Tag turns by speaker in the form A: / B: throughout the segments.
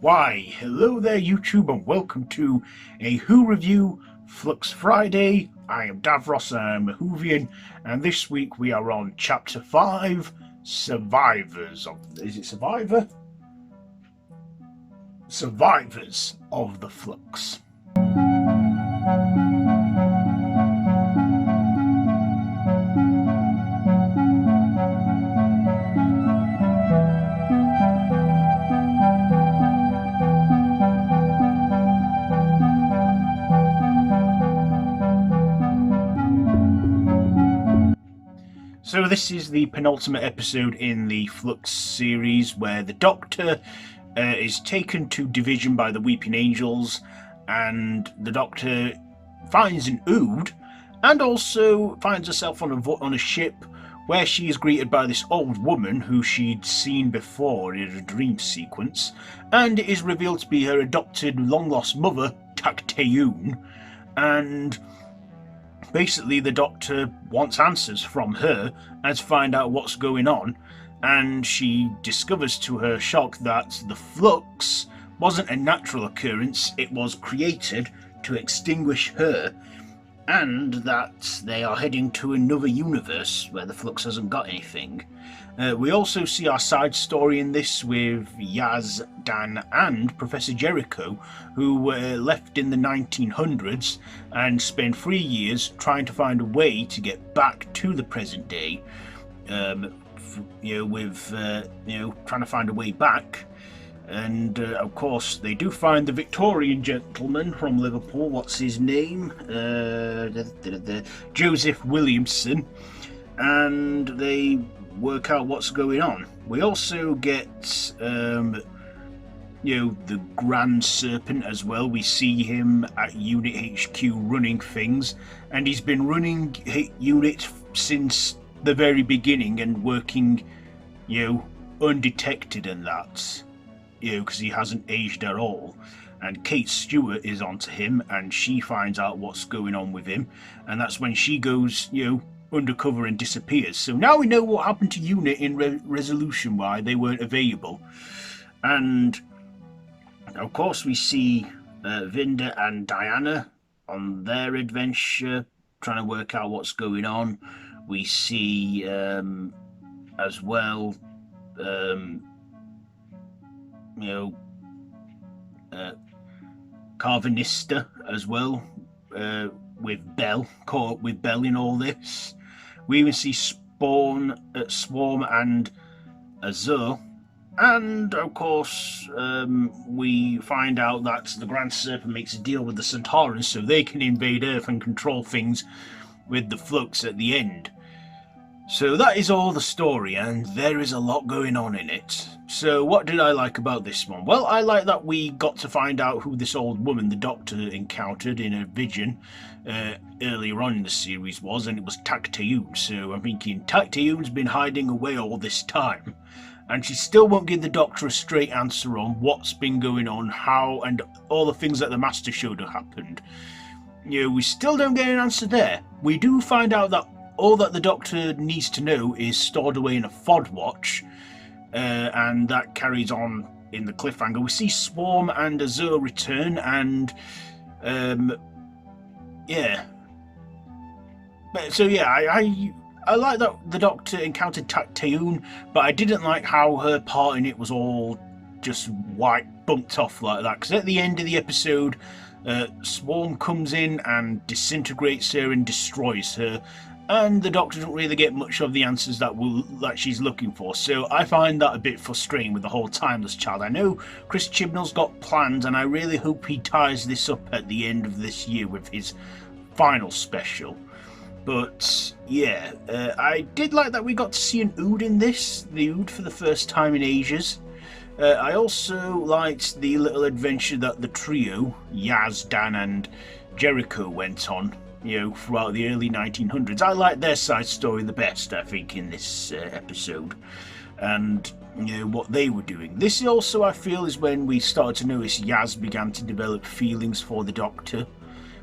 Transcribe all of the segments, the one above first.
A: Why, hello there YouTube and welcome to a Who Review Flux Friday. I am Davros, I'm a Whovian, and this week we are on Chapter 5, Survivors of... is it Survivor? Survivors of the Flux. So this is the penultimate episode in the Flux series where the Doctor is taken to Division by the Weeping Angels, and the Doctor finds an Ood and also finds herself on a ship where she is greeted by this old woman who she'd seen before in a dream sequence, and it is revealed to be her adopted long-lost mother, Tacteun, and basically the Doctor wants answers from her and to find out what's going on, and she discovers to her shock that the Flux wasn't a natural occurrence, it was created to extinguish her, and that they are heading to another universe where the Flux hasn't got anything. We also see our side story in this with Yaz, Dan and Professor Jericho, who were left in the 1900s and spent 3 years trying to find a way to get back to the present day, trying to find a way back. And of course they do find the Victorian gentleman from Liverpool, what's his name? Joseph Williamson, and they work out what's going on. We also get the Grand Serpent as well. We see him at Unit HQ running things, and he's been running Unit since the very beginning and working undetected and that, because he hasn't aged at all. And Kate Stewart is onto him, and she finds out what's going on with him, and that's when she goes undercover and disappears. So now we know what happened to Unit in Resolution, why they weren't available. And of course we see Vinda and Diana on their adventure trying to work out what's going on. We see as well Carvanista as well, with Bell, caught up with Bell in all this. We even see Swarm and Azure, and of course we find out that the Grand Serpent makes a deal with the Centaurans so they can invade Earth and control things with the Flux at the end. So that is all the story, and there is a lot going on in it. So what did I like about this one? Well, I like that we got to find out who this old woman the Doctor encountered in a vision earlier on in the series was, and it was Tacteun. So I'm thinking Tacteun's been hiding away all this time, and she still won't give the Doctor a straight answer on what's been going on, how, and all the things that the Master showed have happened. We still don't get an answer there. We do find out that all that the Doctor needs to know is stored away in a FOD watch, and that carries on in the cliffhanger. We see Swarm and Azure return, and I like that the Doctor encountered Tacteun, but I didn't like how her part in it was all just bumped off like that, because at the end of the episode Swarm comes in and disintegrates her and destroys her, and the Doctor doesn't really get much of the answers that she's looking for. So I find that a bit frustrating with the whole Timeless Child. I know Chris Chibnall's got plans, and I really hope he ties this up at the end of this year with his final special. But yeah, I did like that we got to see an Ood in this, the Ood for the first time in ages. I also liked the little adventure that the trio, Yaz, Dan and Jericho, went on throughout the early 1900s. I like their side story the best, I think, in this episode, and what they were doing. This also, I feel, is when we started to notice Yaz began to develop feelings for the Doctor,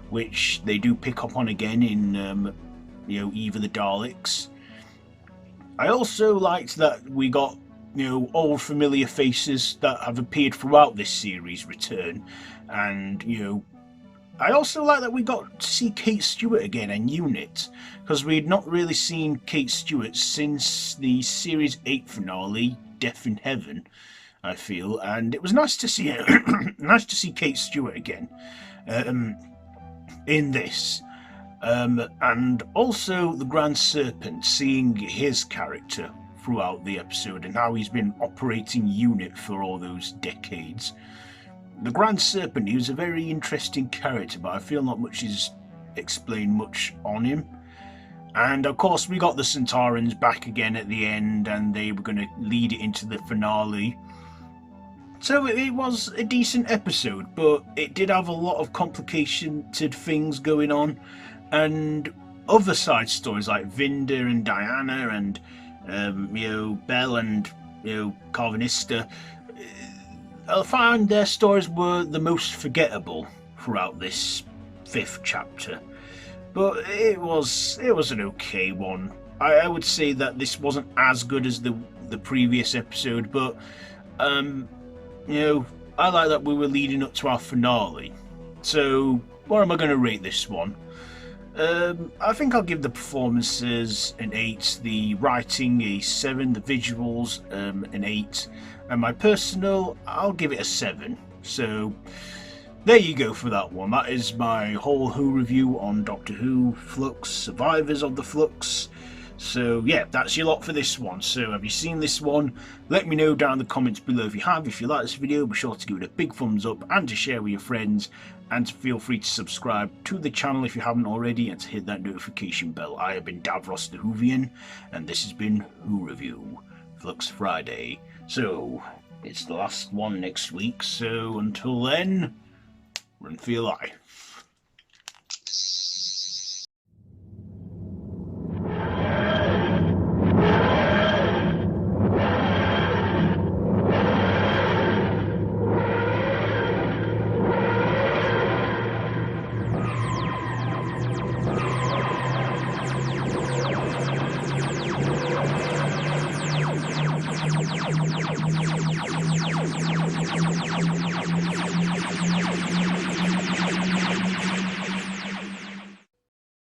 A: which they do pick up on again in Eve of the Daleks. I also liked that we got old familiar faces that have appeared throughout this series return. And, I also like that we got to see Kate Stewart again and Unit, because we'd not really seen Kate Stewart since the Series 8 finale, Death in Heaven, I feel, and it was nice to see her, nice to see Kate Stewart again in this. And also the Grand Serpent, seeing his character throughout the episode and how he's been operating Unit for all those decades. The Grand Serpent, he was a very interesting character, but I feel not much is explained much on him. And of course we got the Centaurans back again at the end, and they were going to lead it into the finale. So it was a decent episode, but it did have a lot of complicated things going on, and other side stories like Vinda and Diana and Belle and Carvanista. I find their stories were the most forgettable throughout this 5th chapter, but it was an okay one. I would say that this wasn't as good as the previous episode, but I like that we were leading up to our finale. So what am I going to rate this one? I think I'll give the performances an 8, the writing a 7, the visuals an 8, and my personal, I'll give it a 7. So there you go for that one. That is my whole Who review on Doctor Who, Flux, Survivors of the Flux. So yeah, that's your lot for this one. So have you seen this one? Let me know down in the comments below if you have. If you like this video, be sure to give it a big thumbs up and to share with your friends. And feel free to subscribe to the channel if you haven't already, and to hit that notification bell. I have been Davros the Whovian, and this has been Who Review, Flux Friday. So it's the last one next week, so until then, run for your life.